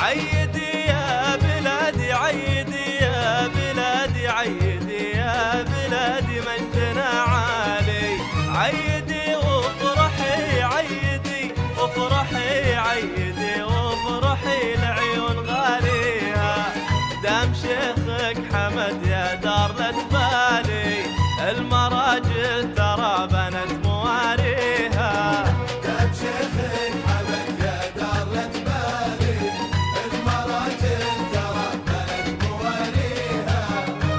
عيدي يا بلادي عيدي يا بلادي عيدي يا بلادي مجدنا عالي. عيدي وافرحي عيدي وافرحي عيدي وافرحي لعيون غاليها. دام شيخك حمد يا دار لا تبالي، المراجل ترى بنت مواريها. دام شيخك حمد يا دار لا تبالي، المراجل ترى بنت مواريها.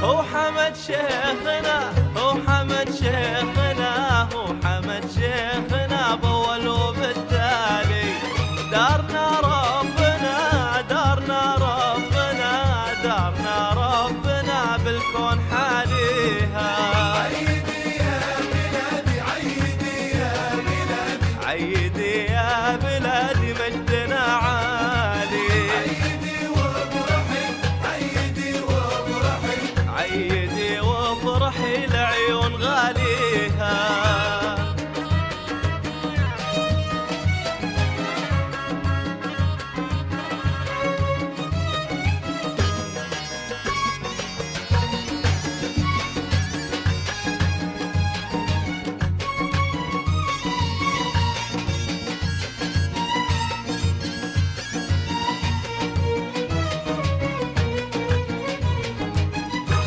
هو حمد شيخنا هو حمد شيخنا هو حمد شيخنا بأول وبالتالي. دارنا ربنا دارنا ربنا دارنا ربنا بالكون حاليها. عيدي يا بلادي عيدي يا بلادي عيدي يا بلادي مجدنا عالي. عيدي وافرحي عيدي وافرحي عيدي وافرحي لعيون غاليها.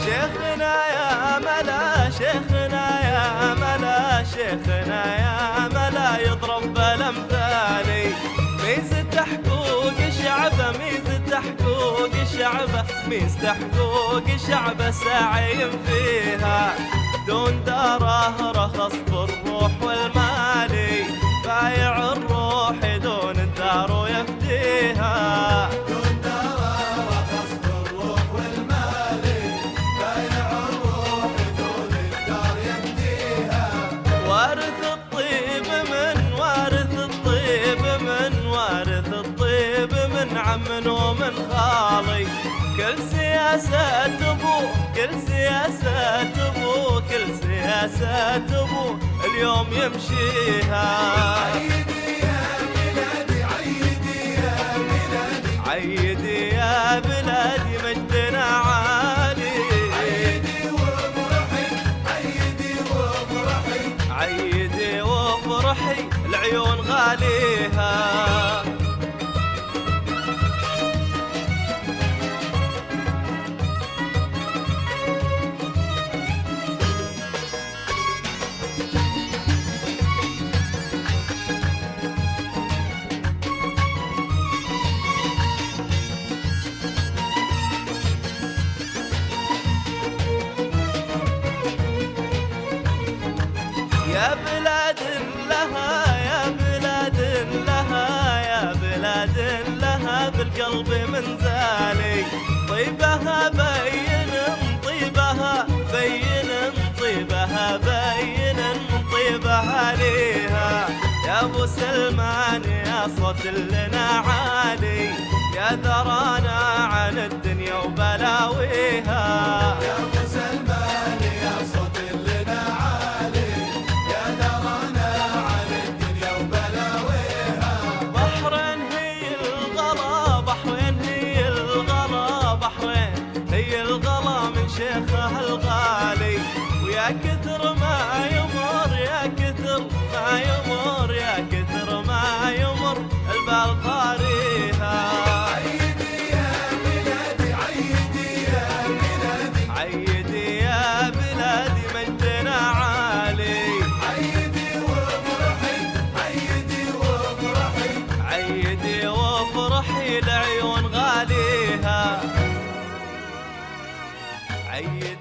شيخنا يا ملا شيخنا يا ملا شيخنا يا ملا يضرب بالامثالي. ميزة حقوق شعبه ميزة حقوق شعبه ميزة حقوق شعبه ساعين فيها. دون داره رخص بالروح والمالي، بايع الروح دون الدار ويفديها. وارث الطيب من عم ومن خالي. كل سياسة ابو كل سياسة ابو كل سياسة ابو اليوم يمشيها. عيدي يا بلادي عيدي يا بلادي عيدي يا بلادي مجدنا عالي. عيدي وافرحي عيدي وافرحي عيدي وافرحي العيون غاليها. يا بلاد لها يا بلاد لها يا بلاد لها بالقلب منزالي. طيبها بين طيبها بين طيبها بين طيبها ليها. يا ابو سلمان يا صوت لنا عالي، يا ذرانا عن الدنيا وبلاويها. يا ابو سلمان يا صوت لنا عالي، يا ذرانا عن الدنيا وبلاويها. بحرين هي الغلا بحرين هي الغلا بحرين هي الغلا من شيخها الغالي. ويا كثر ما يمر يا كثر ما يمر يا كثر ما يمر البال طاريها. عيدي يا بلادي عيدي يا بلادي عيدي يا بلادي مجدنا عالي. عيدي وافرحي عيدي وافرحي عيدي وافرحي لعيون غاليها. عيدي